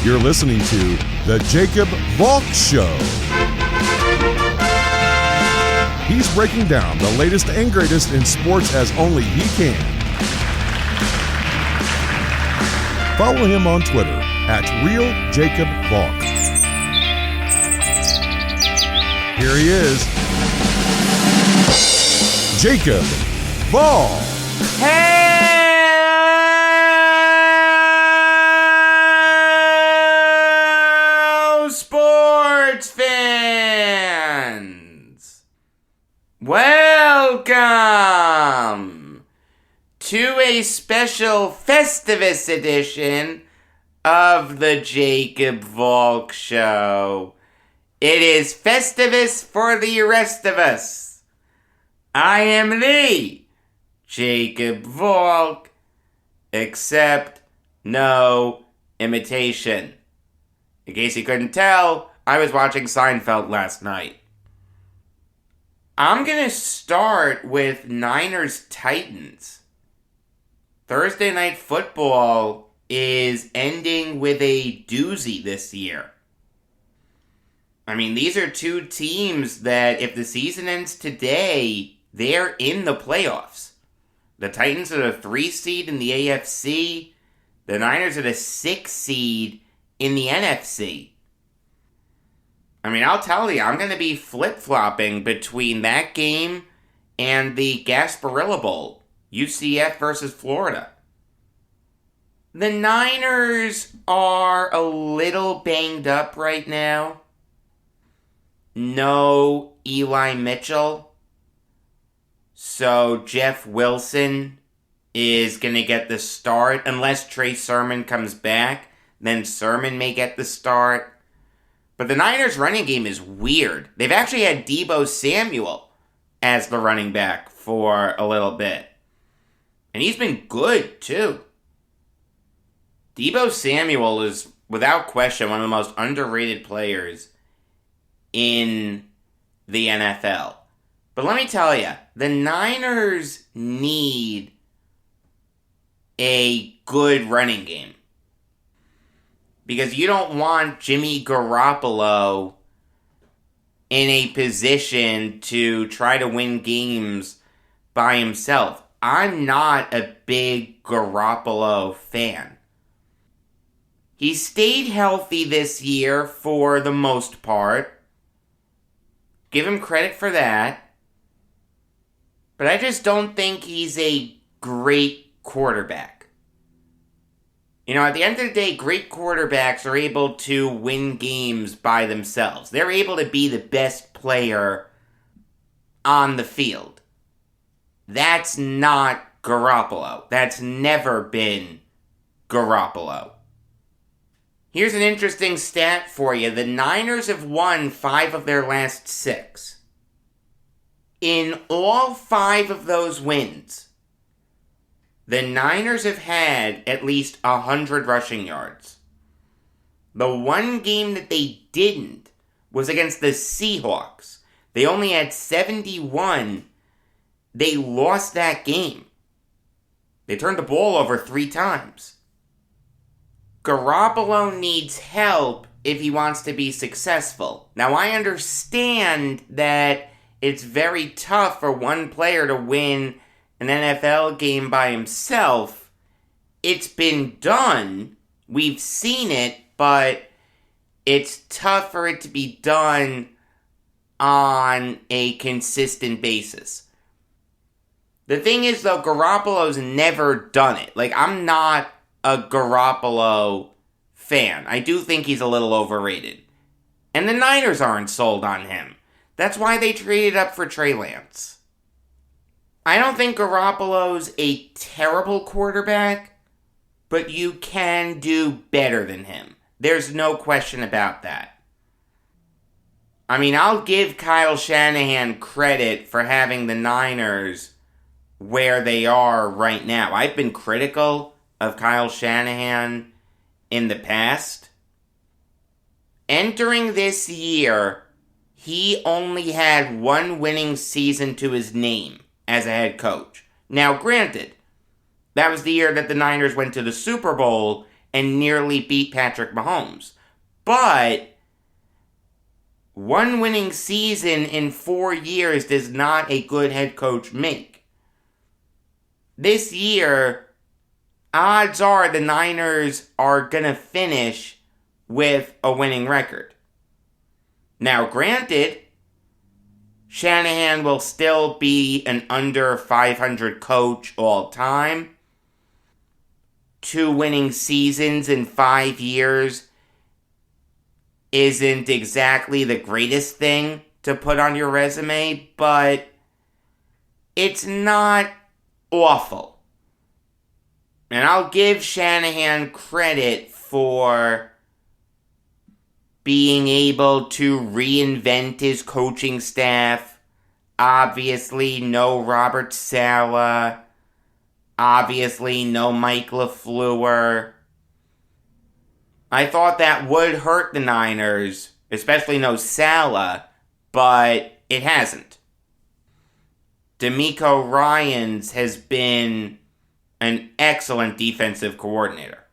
You're listening to The Jacob Valk Show. He's breaking down the latest and greatest in sports as only he can. Follow him on Twitter @RealJacobValk. Here he is, Jacob Valk. Hello, sports fans! Welcome to a special Festivus edition of the Jacob Valk Show. It is Festivus for the rest of us. I am the Jacob Valk, except no imitation. In case you couldn't tell, I was watching Seinfeld last night. I'm gonna start with Niners-Titans. Thursday Night Football is ending with a doozy this year. I mean, these are two teams that, if the season ends today, they're in the playoffs. The Titans are the 3 seed in the AFC. The Niners are the 6 seed in the NFC. I mean, I'll tell you, I'm going to be flip-flopping between that game and the Gasparilla Bowl, UCF versus Florida. The Niners are a little banged up right now. No Eli Mitchell. So Jeff Wilson is going to get the start. Unless Trey Sermon comes back, then Sermon may get the start. But the Niners' running game is weird. They've actually had Deebo Samuel as the running back for a little bit. And he's been good, too. Deebo Samuel is, without question, one of the most underrated players in the NFL. But let me tell you, the Niners need a good running game. Because you don't want Jimmy Garoppolo in a position to try to win games by himself. I'm not a big Garoppolo fan. He stayed healthy this year for the most part. Give him credit for that. But I just don't think he's a great quarterback. You know, at the end of the day, great quarterbacks are able to win games by themselves. They're able to be the best player on the field. That's not Garoppolo. That's never been Garoppolo. Here's an interesting stat for you. The Niners have won 5 of their last 6. In all 5 of those wins, the Niners have had at least 100 rushing yards. The one game that they didn't was against the Seahawks. They only had 71. They lost that game. They turned the ball over 3 times. Garoppolo needs help if he wants to be successful. Now, I understand that it's very tough for one player to win an NFL game by himself. It's been done. We've seen it, but it's tough for it to be done on a consistent basis. The thing is, though, Garoppolo's never done it. Like, I'm not a Garoppolo fan. I do think he's a little overrated. And the Niners aren't sold on him. That's why they traded up for Trey Lance. I don't think Garoppolo's a terrible quarterback, but you can do better than him. There's no question about that. I mean, I'll give Kyle Shanahan credit for having the Niners where they are right now. I've been critical of Kyle Shanahan in the past. Entering this year, he only had 1 winning season to his name as a head coach. Now, granted, that was the year that the Niners went to the Super Bowl and nearly beat Patrick Mahomes. But one winning season in 4 years does not a good head coach make. This year, odds are the Niners are going to finish with a winning record. Now, granted, Shanahan will still be an under 500 coach all time. 2 winning seasons in 5 years isn't exactly the greatest thing to put on your resume, but it's not awful. And I'll give Shanahan credit for being able to reinvent his coaching staff. Obviously, no Robert Saleh. Obviously, no Mike LaFleur. I thought that would hurt the Niners, especially no Saleh, but it hasn't. DeMeco Ryans has been an excellent defensive coordinator.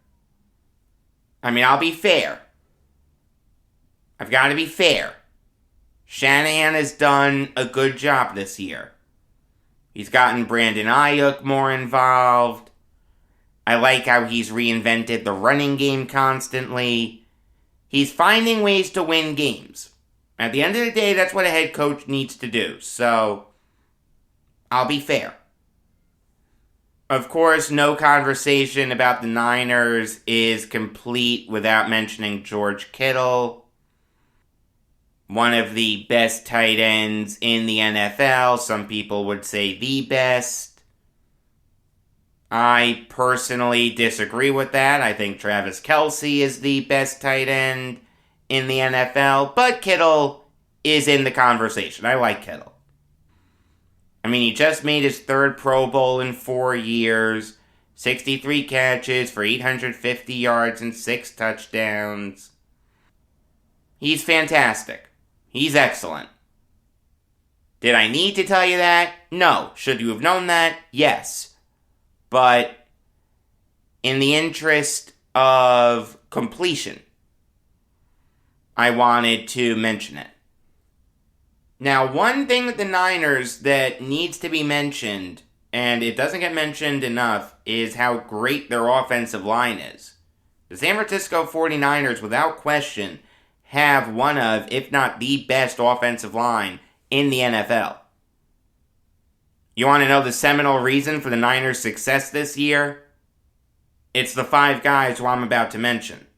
I mean, I'll be fair. I've got to be fair. Shanahan has done a good job this year. He's gotten Brandon Ayuk more involved. I like how he's reinvented the running game constantly. He's finding ways to win games. At the end of the day, that's what a head coach needs to do. So, I'll be fair. Of course, no conversation about the Niners is complete without mentioning George Kittle. One of the best tight ends in the NFL. Some people would say the best. I personally disagree with that. I think Travis Kelce is the best tight end in the NFL. But Kittle is in the conversation. I like Kittle. I mean, he just made his 3rd Pro Bowl in 4 years. 63 catches for 850 yards and 6 touchdowns. He's fantastic. He's excellent. Did I need to tell you that? No. Should you have known that? Yes. But in the interest of completion, I wanted to mention it. Now, one thing with the Niners that needs to be mentioned, and it doesn't get mentioned enough, is how great their offensive line is. The San Francisco 49ers, without question, have one of, if not the best offensive line in the NFL. You want to know the seminal reason for the Niners' success this year? It's the 5 guys who I'm about to mention.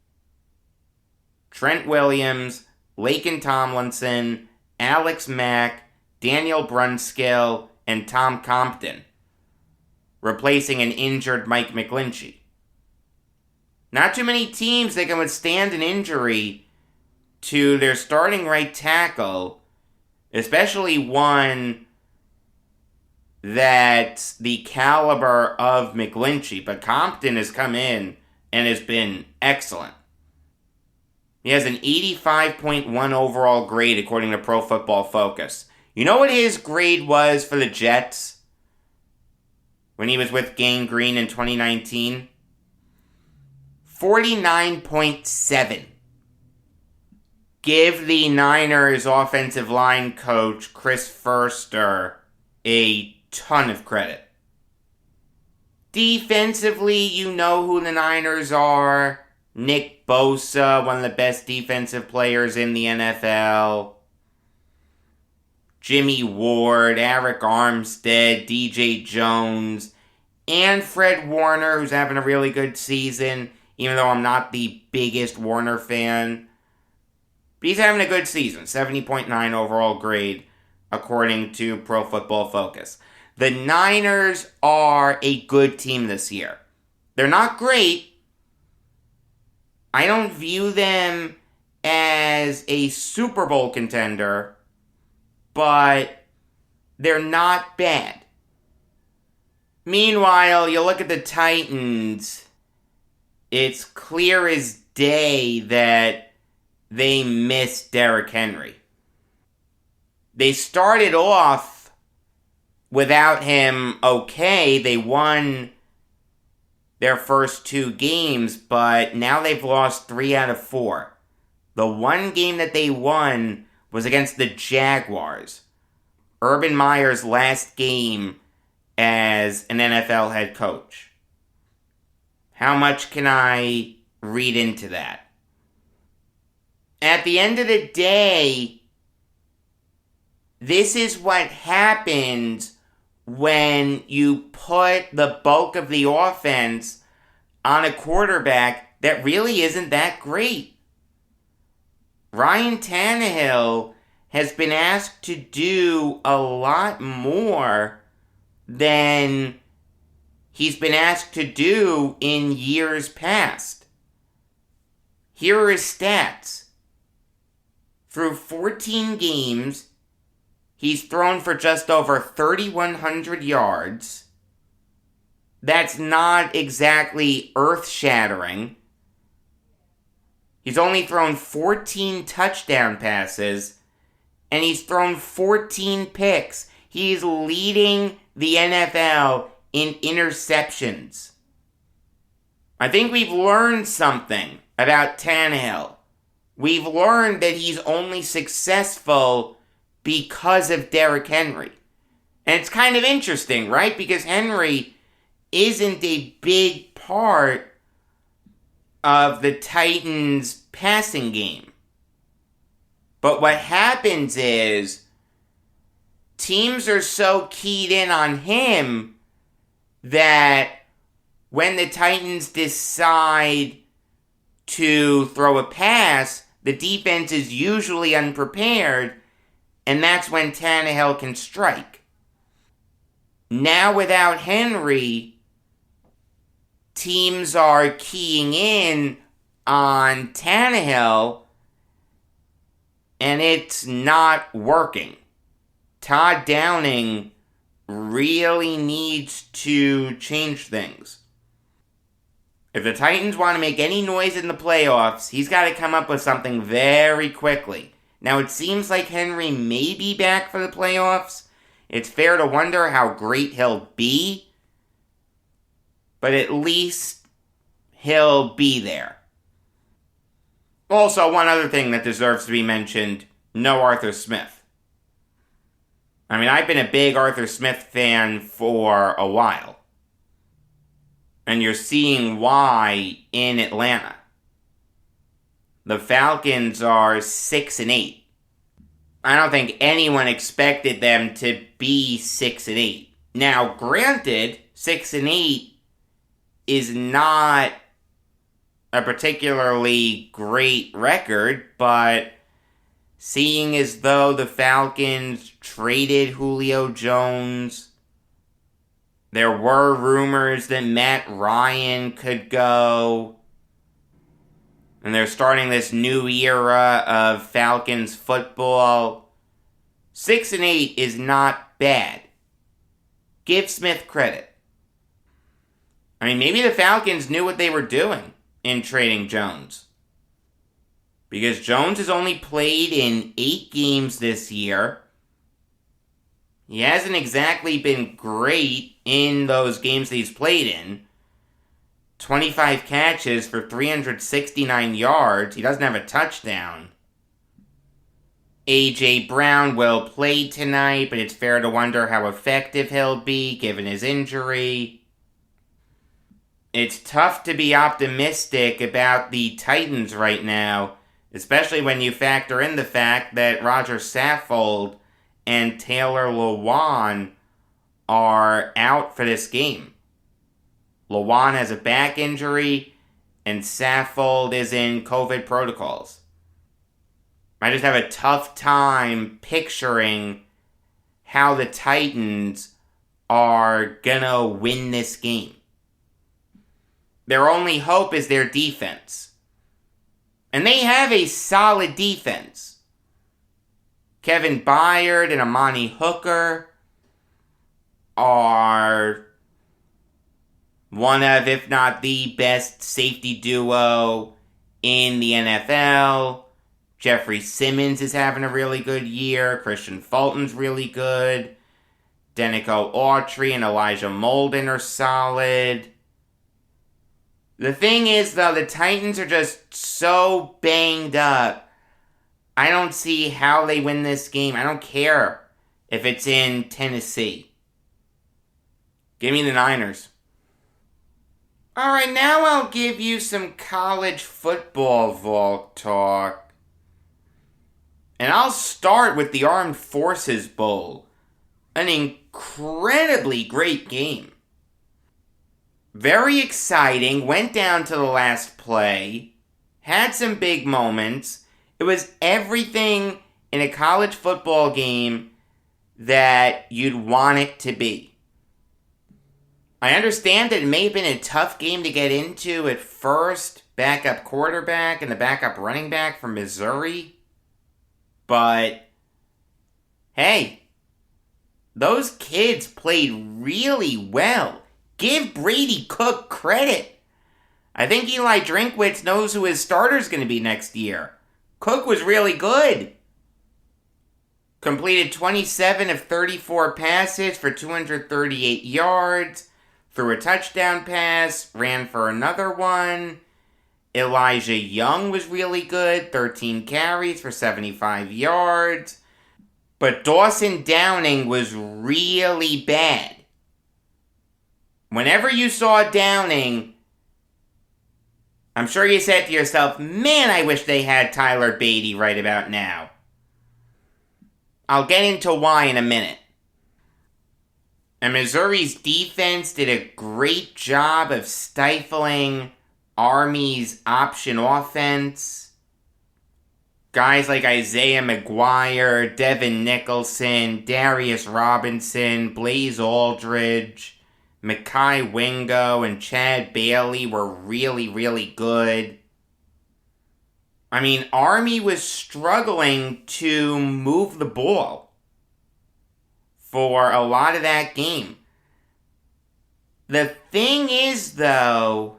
Trent Williams, Laken Tomlinson, Alex Mack, Daniel Brunskill, and Tom Compton, replacing an injured Mike McGlinchey. Not too many teams that can withstand an injury to their starting right tackle, especially one that's the caliber of McGlinchey. But Compton has come in and has been excellent. He has an 85.1 overall grade according to Pro Football Focus. You know what his grade was for the Jets when he was with Gang Green in 2019? 49.7. Give the Niners offensive line coach Chris Foerster a ton of credit. Defensively, you know who the Niners are. Nick Bosa, one of the best defensive players in the NFL. Jimmy Ward, Eric Armstead, DJ Jones, and Fred Warner, who's having a really good season, even though I'm not the biggest Warner fan. But he's having a good season, 70.9 overall grade, according to Pro Football Focus. The Niners are a good team this year. They're not great. I don't view them as a Super Bowl contender, but they're not bad. Meanwhile, you look at the Titans, it's clear as day that they miss Derrick Henry. They started off without him okay. They won their first 2 games, but now they've lost 3 out of 4. The one game that they won was against the Jaguars. Urban Meyer's last game as an NFL head coach. How much can I read into that? At the end of the day, this is what happens when you put the bulk of the offense on a quarterback that really isn't that great. Ryan Tannehill has been asked to do a lot more than he's been asked to do in years past. Here are his stats. Through 14 games, he's thrown for just over 3,100 yards. That's not exactly earth-shattering. He's only thrown 14 touchdown passes, and he's thrown 14 picks. He's leading the NFL in interceptions. I think we've learned something about Tannehill. We've learned that he's only successful because of Derrick Henry. And it's kind of interesting, right? Because Henry isn't a big part of the Titans' passing game. But what happens is teams are so keyed in on him that when the Titans decide to throw a pass, the defense is usually unprepared, and that's when Tannehill can strike. Now without Henry, teams are keying in on Tannehill, and it's not working. Todd Downing really needs to change things. If the Titans want to make any noise in the playoffs, he's got to come up with something very quickly. Now, it seems like Henry may be back for the playoffs. It's fair to wonder how great he'll be. But at least he'll be there. Also, one other thing that deserves to be mentioned, no Arthur Smith. I mean, I've been a big Arthur Smith fan for a while. And you're seeing why in Atlanta. The Falcons are 6-8. I don't think anyone expected them to be 6-8. Now, granted, 6-8 is not a particularly great record, but seeing as though the Falcons traded Julio Jones, there were rumors that Matt Ryan could go, and they're starting this new era of Falcons football. 6-8 is not bad. Give Smith credit. I mean, maybe the Falcons knew what they were doing in trading Jones. Because Jones has only played in 8 games this year. He hasn't exactly been great in those games that he's played in. 25 catches for 369 yards. He doesn't have a touchdown. A.J. Brown will play tonight, but it's fair to wonder how effective he'll be given his injury. It's tough to be optimistic about the Titans right now, especially when you factor in the fact that Roger Saffold and Taylor Lewan are out for this game. Lewan has a back injury, and Saffold is in COVID protocols. I just have a tough time picturing how the Titans are gonna win this game. Their only hope is their defense. And they have a solid defense. Kevin Byard and Amani Hooker are one of, if not the best safety duo in the NFL. Jeffrey Simmons is having a really good year. Christian Fulton's really good. Denico Autry and Elijah Molden are solid. The thing is, though, the Titans are just so banged up. I don't see how they win this game. I don't care if it's in Tennessee. Give me the Niners. Alright, now I'll give you some college football Valk talk. And I'll start with the Armed Forces Bowl. An incredibly great game. Very exciting, went down to the last play, had some big moments. It was everything in a college football game that you'd want it to be. I understand that it may have been a tough game to get into at first, backup quarterback and the backup running back from Missouri. But, hey, those kids played really well. Give Brady Cook credit. I think Eli Drinkwitz knows who his starter's going to be next year. Cook was really good. Completed 27 of 34 passes for 238 yards. Threw a touchdown pass. Ran for another one. Elijah Young was really good. 13 carries for 75 yards. But Dawson Downing was really bad. Whenever you saw Downing, I'm sure you said to yourself, man, I wish they had Tyler Beatty right about now. I'll get into why in a minute. And Missouri's defense did a great job of stifling Army's option offense. Guys like Isaiah McGuire, Devin Nicholson, Darius Robinson, Blaze Aldridge, Mekhi Wingo, and Chad Bailey were really, really good. I mean, Army was struggling to move the ball for a lot of that game. The thing is, though,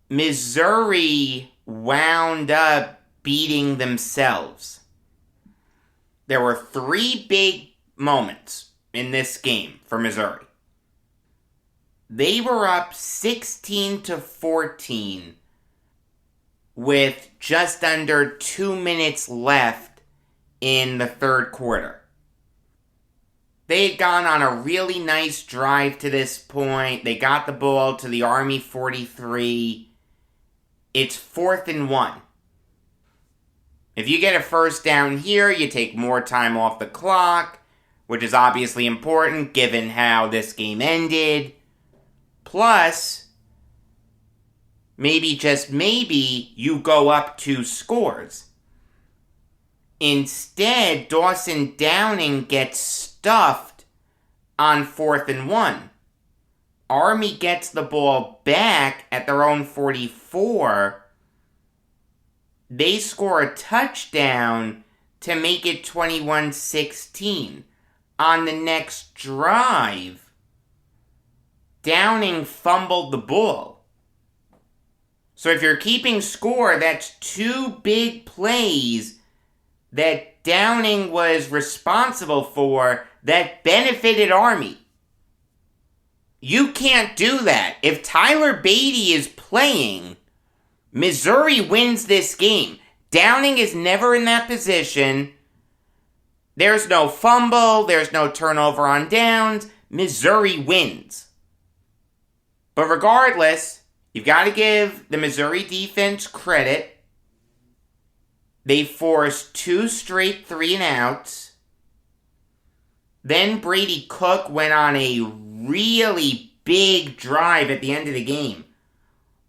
Missouri wound up beating themselves. There were 3 big moments in this game for Missouri. They were up 16-14 with just under 2 minutes left in the third quarter. They had gone on a really nice drive to this point. They got the ball to the Army 43. It's 4th and 1. If you get a first down here, you take more time off the clock, which is obviously important given how this game ended. Plus, maybe, just maybe, you go up 2 scores. Instead, Dawson Downing gets stuffed on 4th and 1. Army gets the ball back at their own 44. They score a touchdown to make it 21-16. On the next drive, Downing fumbled the ball. So if you're keeping score, that's 2 big plays that Downing was responsible for that benefited Army. You can't do that. If Tyler Beatty is playing, Missouri wins this game. Downing is never in that position. There's no fumble. There's no turnover on downs. Missouri wins. But regardless, you've got to give the Missouri defense credit. They forced 2 straight 3-and-outs. Then Brady Cook went on a really big drive at the end of the game.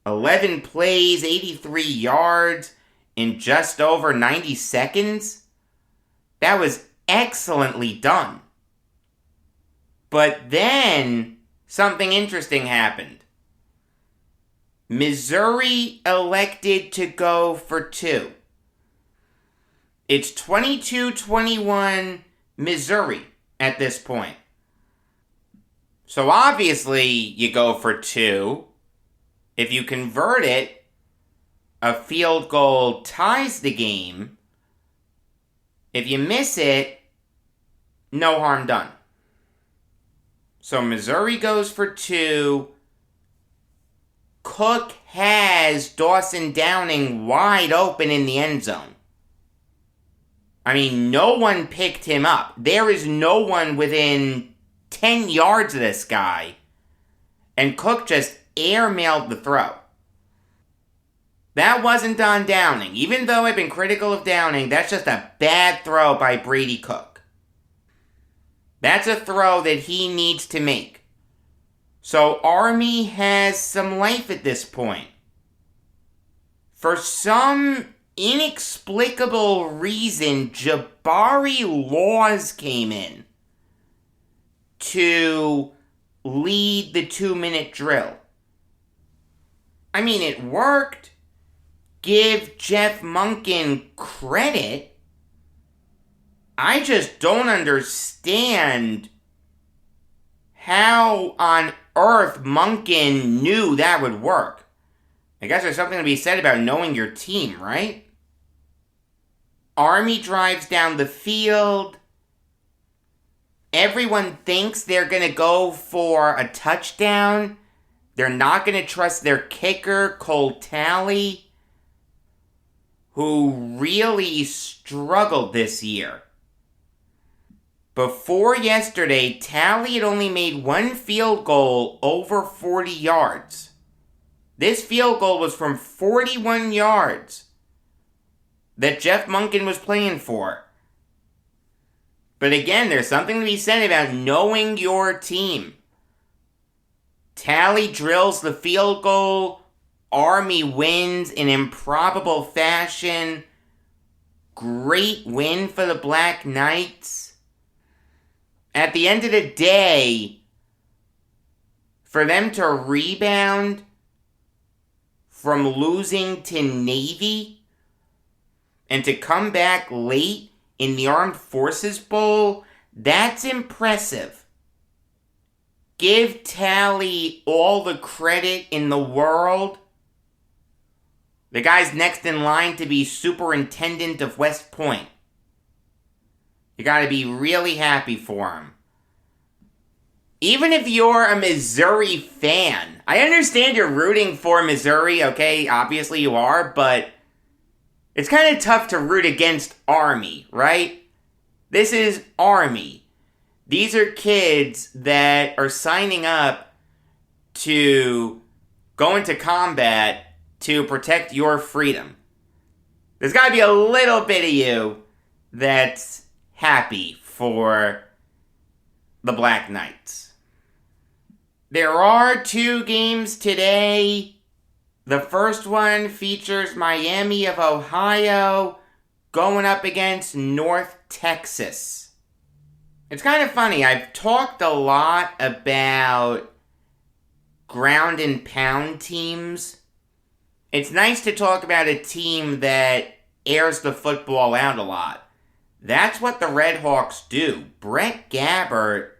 11 plays, 83 yards in just over 90 seconds. That was excellently done. But then something interesting happened. Missouri elected to go for 2. It's 22-21 Missouri at this point. So obviously you go for 2. If you convert it, a field goal ties the game. If you miss it, no harm done. So Missouri goes for 2. Cook has Dawson Downing wide open in the end zone. I mean, no one picked him up. There is no one within 10 yards of this guy. And Cook just airmailed the throw. That wasn't on Downing. Even though I've been critical of Downing, that's just a bad throw by Brady Cook. That's a throw that he needs to make. So Army has some life at this point. For some inexplicable reason, Jabari Laws came in to lead the 2-minute drill. I mean, it worked. Give Jeff Monken credit. I just don't understand how on earth Monken knew that would work. I guess there's something to be said about knowing your team, right? Army drives down the field. Everyone thinks they're going to go for a touchdown. They're not going to trust their kicker, Cole Talley, who really struggled this year. Before yesterday, Talley had only made one field goal over 40 yards. This field goal was from 41 yards that Jeff Monken was playing for. But again, there's something to be said about knowing your team. Talley drills the field goal. Army wins in improbable fashion. Great win for the Black Knights. At the end of the day, for them to rebound from losing to Navy and to come back late in the Armed Forces Bowl, that's impressive. Give Talley all the credit in the world. The guy's next in line to be superintendent of West Point. You gotta be really happy for him. Even if you're a Missouri fan, I understand you're rooting for Missouri, okay? Obviously you are, but it's kind of tough to root against Army, right? This is Army. These are kids that are signing up to go into combat to protect your freedom. There's got to be a little bit of you that's happy for the Black Knights. There are 2 games today. The first one features Miami of Ohio going up against North Texas. It's kind of funny. I've talked a lot about ground and pound teams. It's nice to talk about a team that airs the football out a lot. That's what the Red Hawks do. Brett Gabbert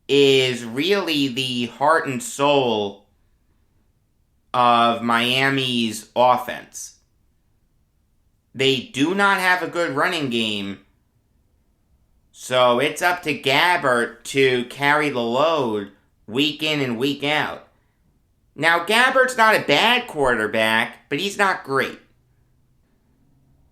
is really the heart and soul of Miami's offense. They do not have a good running game, so it's up to Gabbert to carry the load week in and week out. Now, Gabbert's not a bad quarterback, but he's not great.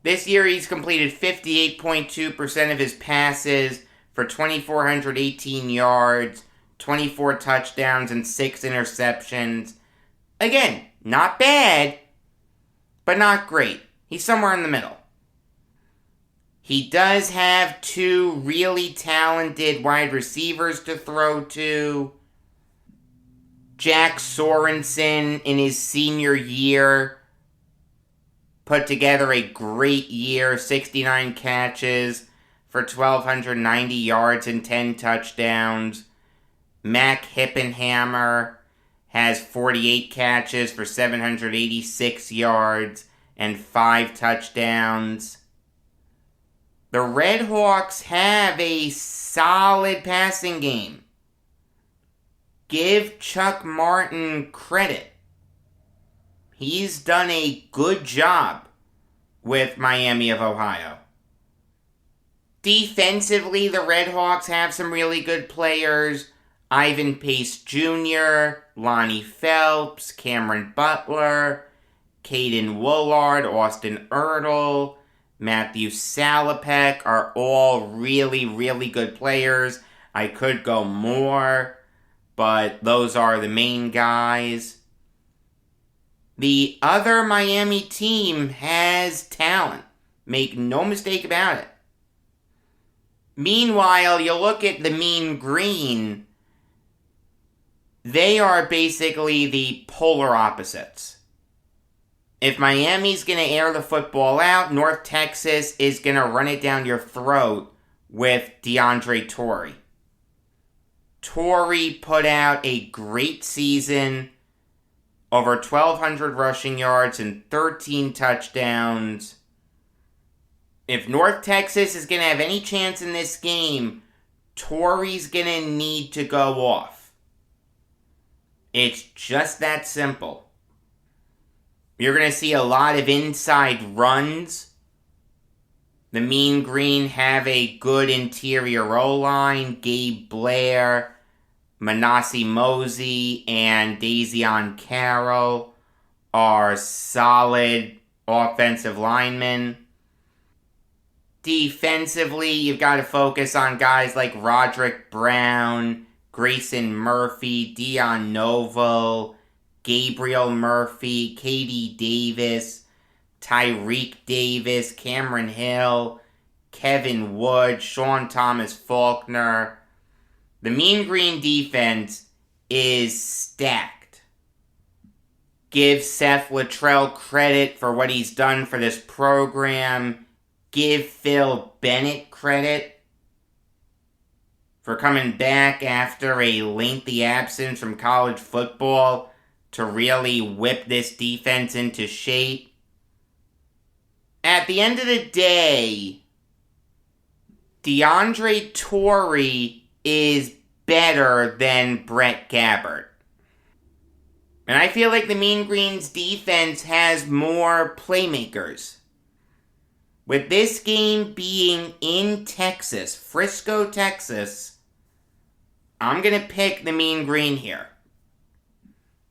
This year, he's completed 58.2% of his passes for 2,418 yards, 24 touchdowns, and 6 interceptions. Again, not bad, but not great. He's somewhere in the middle. He does have 2 really talented wide receivers to throw to. Jack Sorensen, in his senior year, put together a great year, 69 catches for 1,290 yards and 10 touchdowns. Mac Hippenhammer has 48 catches for 786 yards and 5 touchdowns. The Red Hawks have a solid passing game. Give Chuck Martin credit. He's done a good job with Miami of Ohio. Defensively, the Red Hawks have some really good players. Ivan Pace Jr., Lonnie Phelps, Cameron Butler, Caden Woolard, Austin Ertl, Matthew Salopek are all really, really good players. I could go more, but those are the main guys. The other Miami team has talent. Make no mistake about it. Meanwhile, you look at the Mean Green, they are basically the polar opposites. If Miami's going to air the football out, North Texas is going to run it down your throat with DeAndre Torrey. Torrey put out a great season, over 1,200 rushing yards and 13 touchdowns. If North Texas is going to have any chance in this game, Torrey's going to need to go off. It's just that simple. You're going to see a lot of inside runs. The Mean Green have a good interior O-line. Gabe Blair, Manasseh Mosey, and Dazion Carroll are solid offensive linemen. Defensively, you've got to focus on guys like Roderick Brown, Grayson Murphy, Dion Novo, Gabriel Murphy, K.D. Davis, Tyreek Davis, Cameron Hill, Kevin Wood, Sean Thomas Faulkner. The Mean Green defense is stacked. Give Seth Luttrell credit for what he's done for this program. Give Phil Bennett credit for coming back after a lengthy absence from college football to really whip this defense into shape. At the end of the day, DeAndre Torrey is better than Brett Gabbert. And I feel like the Mean Green's defense has more playmakers. With this game being in Texas, Frisco, Texas, I'm going to pick the Mean Green here.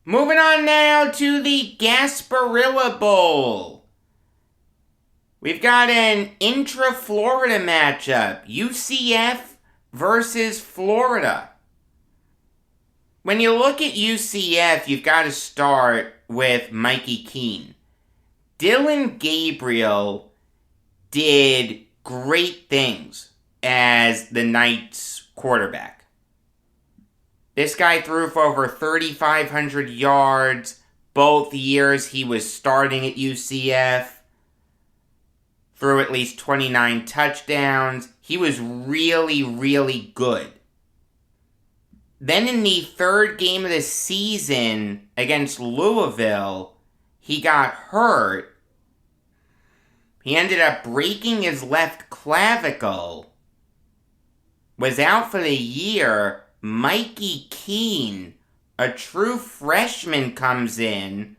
Moving on now to the Gasparilla Bowl. We've got an intra-Florida matchup. UCF versus Florida. When you look at UCF, you've got to start with Mikey Keene. Dylan Gabriel did great things as the Knights quarterback. This guy threw for over 3,500 yards both years he was starting at UCF. Threw at least 29 touchdowns. He was really, really good. Then in the third game of the season against Louisville, he got hurt. He ended up breaking his left clavicle. Was out for the year. Mikey Keene, a true freshman, comes in.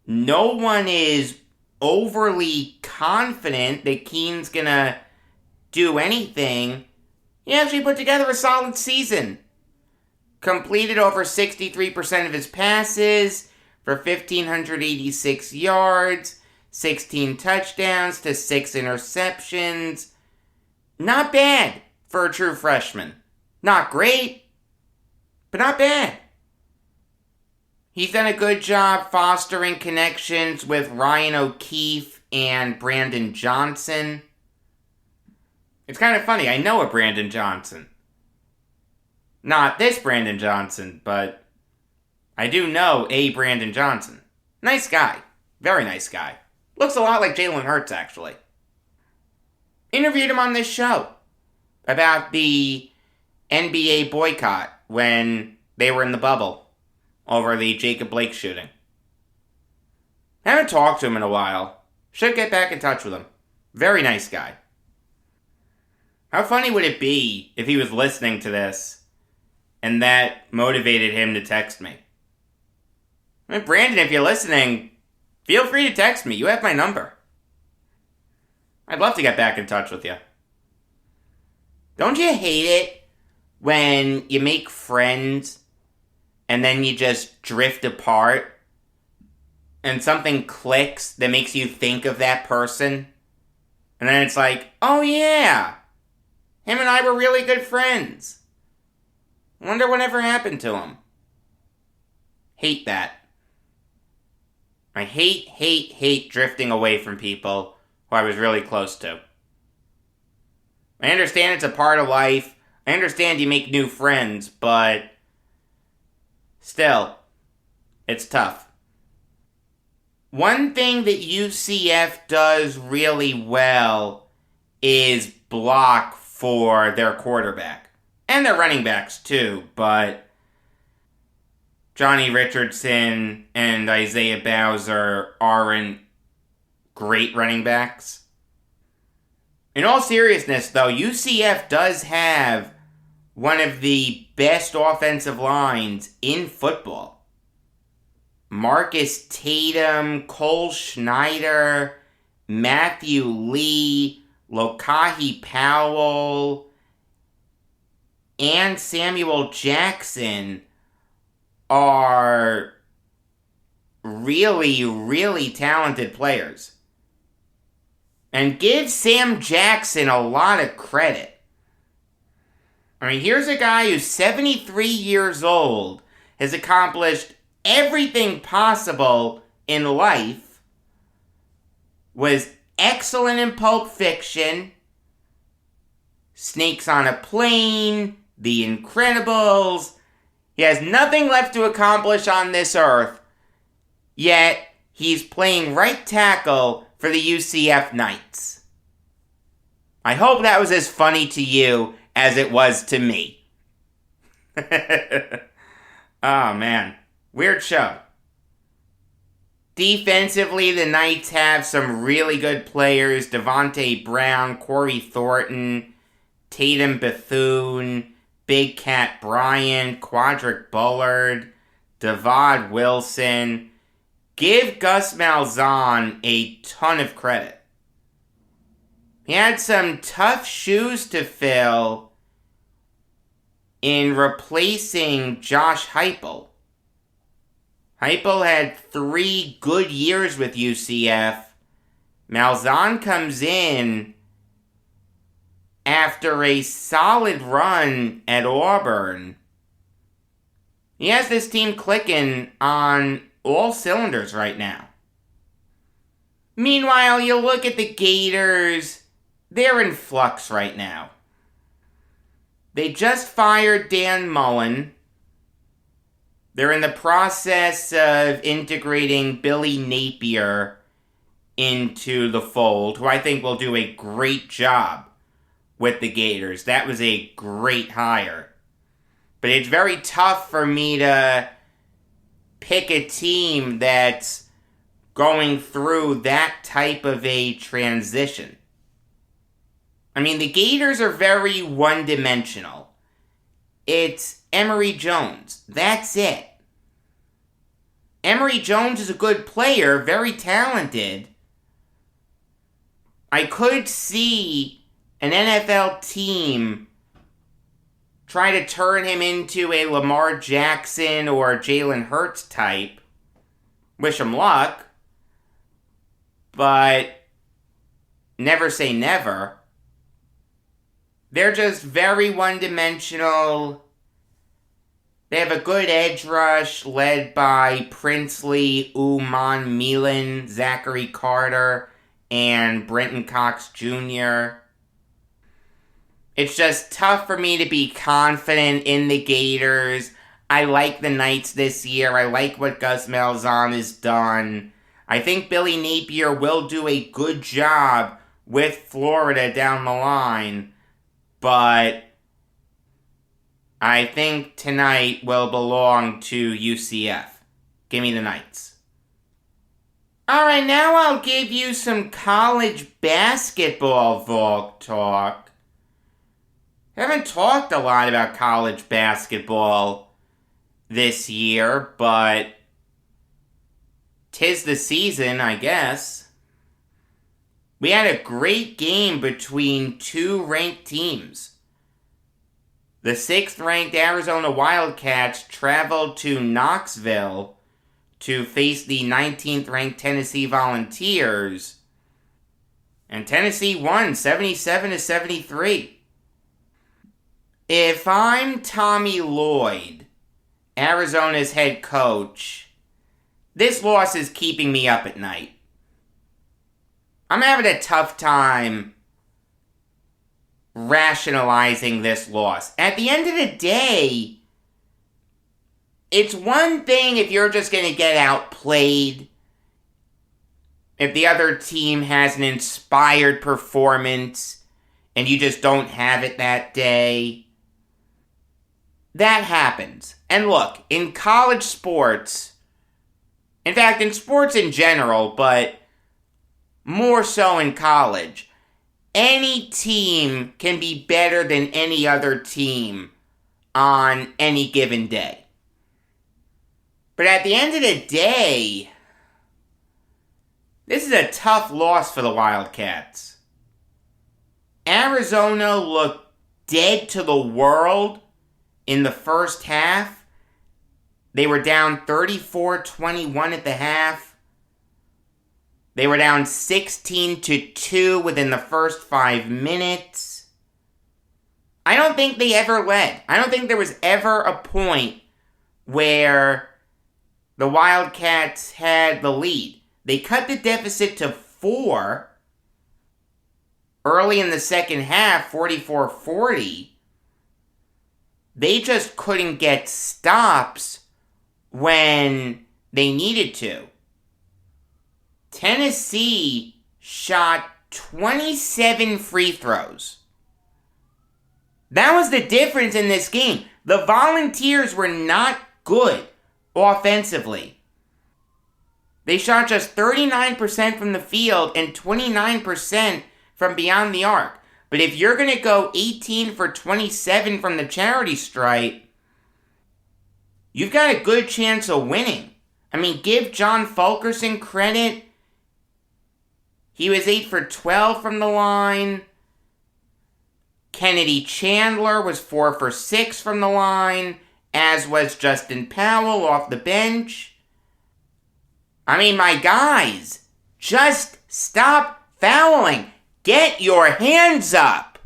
No one is overly confident that Keene's gonna do anything. He actually put together a solid season. Completed over 63% of his passes for 1,586 yards, 16 touchdowns to 6 interceptions. Not bad for a true freshman. Not great, but not bad. He's done a good job fostering connections with Ryan O'Keefe and Brandon Johnson. It's kind of funny, I know a Brandon Johnson. Not this Brandon Johnson, but I do know a Brandon Johnson. Nice guy. Very nice guy. Looks a lot like Jalen Hurts, actually. Interviewed him on this show about the NBA boycott when they were in the bubble over the Jacob Blake shooting. Haven't talked to him in a while. Should get back in touch with him. Very nice guy. How funny would it be if he was listening to this and that motivated him to text me? I mean, Brandon, if you're listening, feel free to text me. You have my number. I'd love to get back in touch with you. Don't you hate it when you make friends and then you just drift apart, and something clicks that makes you think of that person, and then it's like, oh yeah, him and I were really good friends. Wonder whatever happened to him. Hate that. I hate drifting away from people who I was really close to. I understand it's a part of life. I understand you make new friends, but still, it's tough. One thing that UCF does really well is block for their quarterback. And their running backs too, but Johnny Richardson and Isaiah Bowser aren't great running backs. In all seriousness, though, UCF does have one of the best offensive lines in football. Marcus Tatum, Cole Schneider, Matthew Lee, Lokahi Powell, and Samuel Jackson are really, really talented players. And give Sam Jackson a lot of credit. I mean, here's a guy who's 73 years old, has accomplished everything possible in life, was excellent in Pulp Fiction, Snakes on a Plane, The Incredibles. He has nothing left to accomplish on this earth, yet he's playing right tackle for the UCF Knights. I hope that was as funny to you as it was to me. Oh man, weird show. Defensively, the Knights have some really good players. Devontae Brown, Corey Thornton, Tatum Bethune, Big Cat Bryant, Quadric Bullard, Devad Wilson. Give Gus Malzahn a ton of credit. He had some tough shoes to fill in replacing Josh Heupel. Heupel had 3 good years with UCF. Malzahn comes in after a solid run at Auburn. He has this team clicking on all cylinders right now. Meanwhile, you look at the Gators, they're in flux right now. They just fired Dan Mullen. They're in the process of integrating Billy Napier into the fold, who I think will do a great job with the Gators. That was a great hire. But it's very tough for me to pick a team that's going through that type of a transition. I mean, the Gators are very one-dimensional. It's Emory Jones. That's it. Emory Jones is a good player, very talented. I could see an NFL team try to turn him into a Lamar Jackson or Jalen Hurts type. Wish him luck. But never say never. They're just very one-dimensional. They have a good edge rush led by Princely, Uman Milan, Zachary Carter, and Brenton Cox Jr. It's just tough for me to be confident in the Gators. I like the Knights this year. I like what Gus Malzahn has done. I think Billy Napier will do a good job with Florida down the line. But I think tonight will belong to UCF. Give me the Knights. Alright, now I'll give you some college basketball Valk talk. I haven't talked a lot about college basketball this year, but 'tis the season, I guess. We had a great game between 2 ranked teams. the 6th-ranked Arizona Wildcats traveled to Knoxville to face the 19th-ranked Tennessee Volunteers, and Tennessee won 77-73. If I'm Tommy Lloyd, Arizona's head coach, this loss is keeping me up at night. I'm having a tough time rationalizing this loss. At the end of the day, it's one thing if you're just going to get outplayed, if the other team has an inspired performance and you just don't have it that day. That happens. And look, in college sports, in fact, in sports in general, but more so in college, any team can be better than any other team on any given day. But at the end of the day, this is a tough loss for the Wildcats. Arizona looked dead to the world in the first half. They were down 34-21 at the half. They were down 16-2 within the first 5 minutes. I don't think they ever led. I don't think there was ever a point where the Wildcats had the lead. They cut the deficit to 4 early in the second half, 44-40. They just couldn't get stops when they needed to. Tennessee shot 27 free throws. That was the difference in this game. The Volunteers were not good offensively. They shot just 39% from the field and 29% from beyond the arc. But if you're going to go 18 for 27 from the charity stripe, you've got a good chance of winning. I mean, give John Fulkerson credit. He was 8 for 12 from the line. Kennedy Chandler was 4 for 6 from the line, as was Justin Powell off the bench. I mean, my guys, just stop fouling. Get your hands up.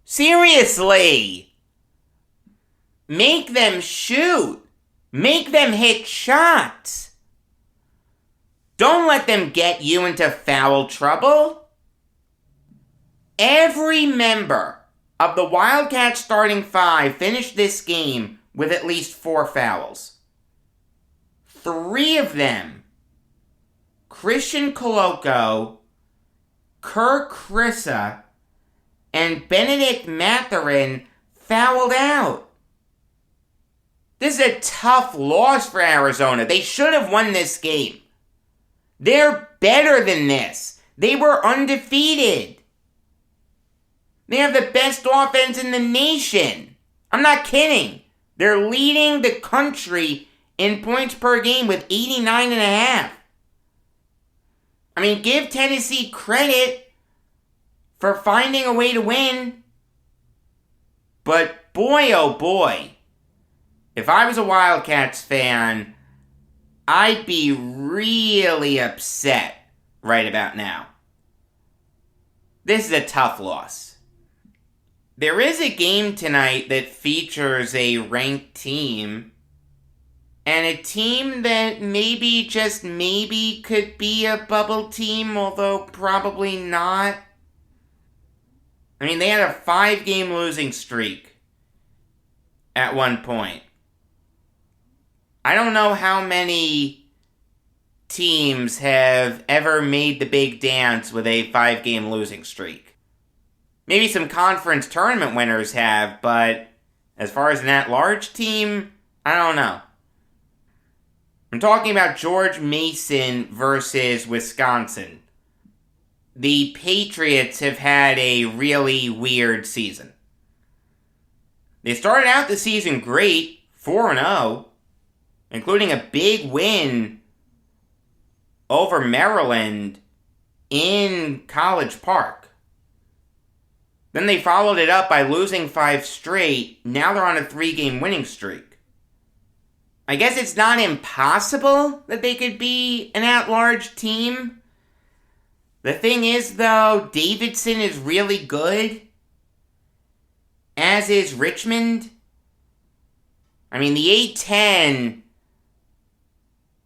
Seriously. Make them shoot. Make them hit shots. Don't let them get you into foul trouble. Every member of the Wildcats starting 5 finished this game with at least 4 fouls. 3 of them, Christian Coloco, Kirk Krissa, and Benedict Mathurin, fouled out. This is a tough loss for Arizona. They should have won this game. They're better than this. They were undefeated. They have the best offense in the nation. I'm not kidding. They're leading the country in points per game with 89.5. I mean, give Tennessee credit for finding a way to win. But boy, oh boy, if I was a Wildcats fan, I'd be really upset right about now. This is a tough loss. There is a game tonight that features a ranked team, and a team that maybe, just maybe, could be a bubble team, although probably not. I mean, they had a 5-game losing streak at one point. I don't know how many teams have ever made the big dance with a 5-game losing streak. Maybe some conference tournament winners have, but as far as an at-large team, I don't know. I'm talking about George Mason versus Wisconsin. The Patriots have had a really weird season. They started out the season great, 4-0, including a big win over Maryland in College Park. Then they followed it up by losing 5 straight. Now they're on a 3-game winning streak. I guess it's not impossible that they could be an at-large team. The thing is, though, Davidson is really good. As is Richmond. I mean, the A-10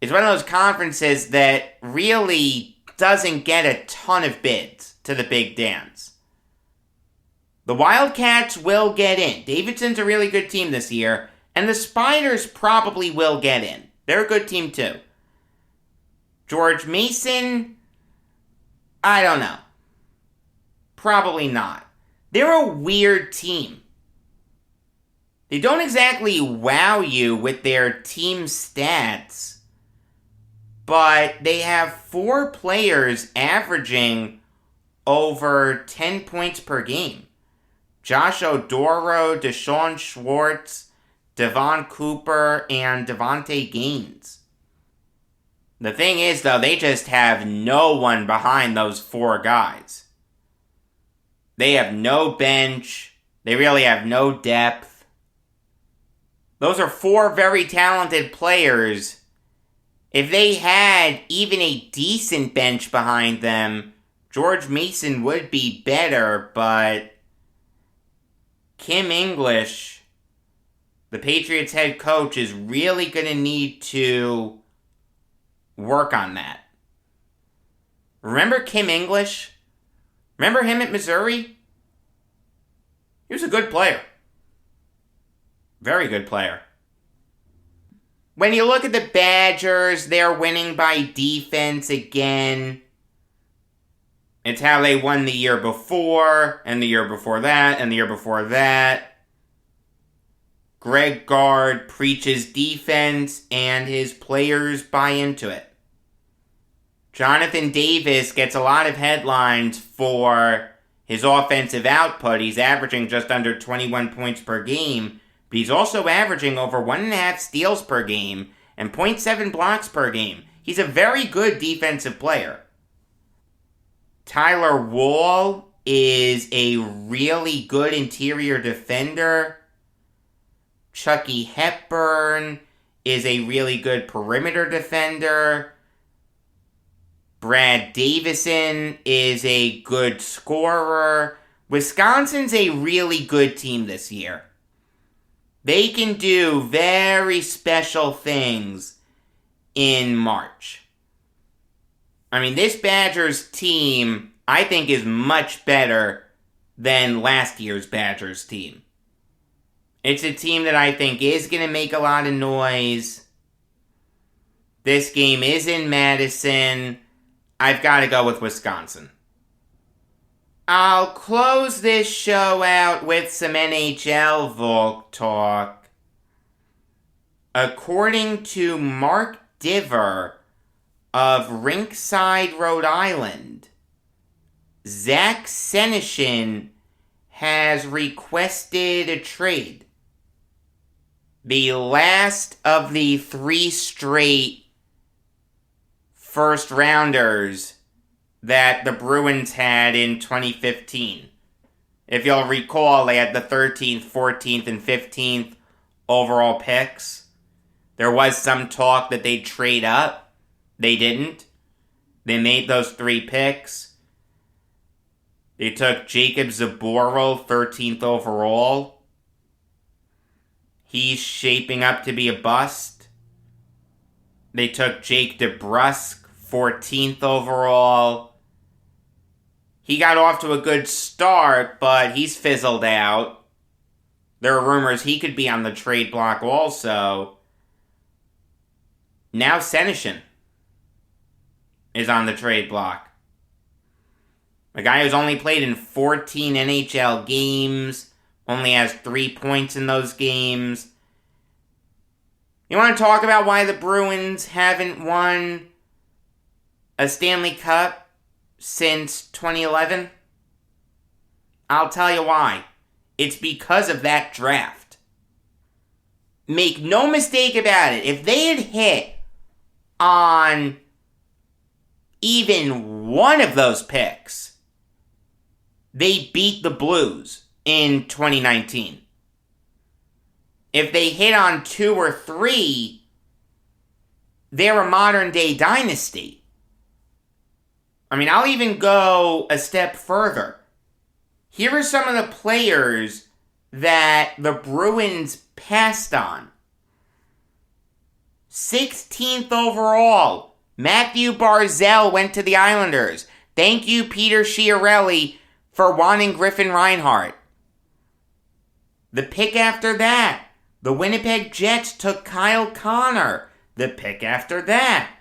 is one of those conferences that really doesn't get a ton of bids to the big dance. The Wildcats will get in. Davidson's a really good team this year, and the Spiders probably will get in. They're a good team too. George Mason, I don't know. Probably not. They're a weird team. They don't exactly wow you with their team stats, but they have 4 players averaging over 10 points per game. Josh Odoro, Deshaun Schwartz, Devon Cooper, and Devontae Gaines. The thing is, though, they just have no one behind those 4 guys. They have no bench. They really have no depth. Those are 4 very talented players. If they had even a decent bench behind them, George Mason would be better, but Kim English, the Patriots head coach, is really going to need to work on that. Remember Kim English? Remember him at Missouri? He was a good player. Very good player. When you look at the Badgers, they're winning by defense again. It's how they won the year before, and the year before that, and the year before that. Greg Gard preaches defense, and his players buy into it. Jonathan Davis gets a lot of headlines for his offensive output. He's averaging just under 21 points per game, but he's also averaging over 1.5 steals per game and 0.7 blocks per game. He's a very good defensive player. Tyler Wall is a really good interior defender. Chucky Hepburn is a really good perimeter defender. Brad Davison is a good scorer. Wisconsin's a really good team this year. They can do very special things in March. I mean, this Badgers team, I think, is much better than last year's Badgers team. It's a team that I think is going to make a lot of noise. This game is in Madison. I've got to go with Wisconsin. I'll close this show out with some NHL Valk talk. According to Mark Diver of Rinkside, Rhode Island, Zach Senison has requested a trade. The last of the 3 straight first rounders that the Bruins had in 2015. If you'll recall, they had the 13th, 14th, and 15th overall picks. There was some talk that they'd trade up. They didn't. They made those 3 picks. They took Jacob Zaboral, 13th overall. He's shaping up to be a bust. They took Jake DeBrusk, 14th overall. He got off to a good start, but he's fizzled out. There are rumors he could be on the trade block also. Now Senison is on the trade block. A guy who's only played in 14 NHL games, only has 3 points in those games. You want to talk about why the Bruins haven't won a Stanley Cup since 2011? I'll tell you why. It's because of that draft. Make no mistake about it. If they had hit on even one of those picks, they beat the Blues in 2019. If they hit on 2 or 3, they're a modern-day dynasty. I mean, I'll even go a step further. Here are some of the players that the Bruins passed on. 16th overall, Matthew Barzal went to the Islanders. Thank you, Peter Chiarelli, for wanting Griffin Reinhart. The pick after that, the Winnipeg Jets took Kyle Connor. The pick after that,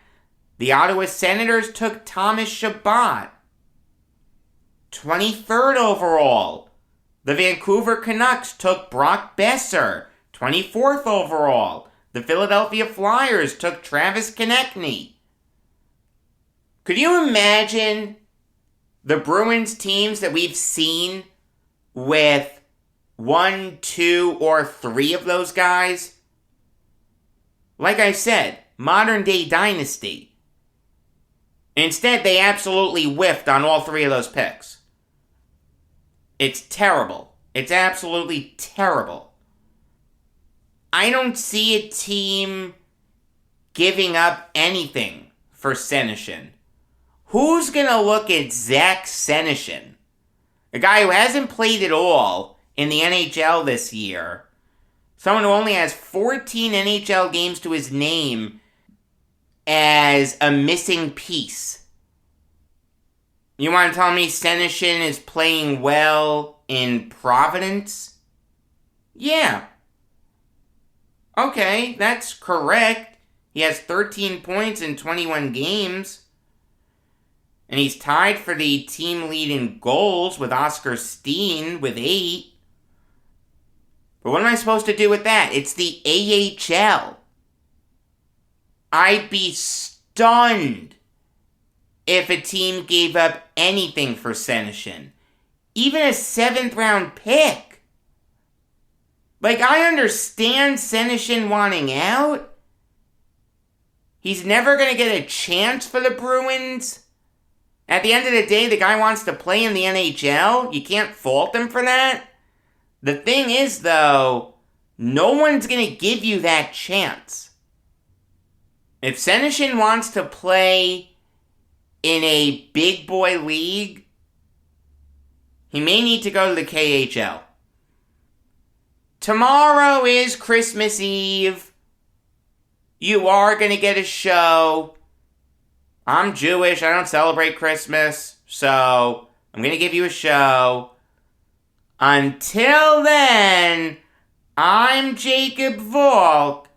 the Ottawa Senators took Thomas Chabot. 23rd overall, the Vancouver Canucks took Brock Besser. 24th overall, the Philadelphia Flyers took Travis Konechny. Could you imagine the Bruins teams that we've seen with 1, 2, or 3 of those guys? Like I said, modern day dynasty. Instead, they absolutely whiffed on all 3 of those picks. It's terrible. It's absolutely terrible. I don't see a team giving up anything for Senison. Who's going to look at Zach Senison, a guy who hasn't played at all in the NHL this year, someone who only has 14 NHL games to his name, as a missing piece? You want to tell me Senison is playing well in Providence? Yeah. Okay, that's correct. He has 13 points in 21 games. And he's tied for the team lead in goals with Oscar Steen with 8. But what am I supposed to do with that? It's the AHL. I'd be stunned if a team gave up anything for Senison. Even a 7th round pick. Like, I understand Senison wanting out. He's never going to get a chance for the Bruins. At the end of the day, the guy wants to play in the NHL. You can't fault him for that. The thing is, though, no one's going to give you that chance. If Senison wants to play in a big boy league, he may need to go to the KHL. Tomorrow is Christmas Eve. You are going to get a show. I'm Jewish. I don't celebrate Christmas. So I'm going to give you a show. Until then, I'm Jacob Valk.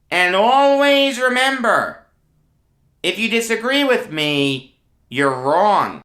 And always remember, if you disagree with me, you're wrong.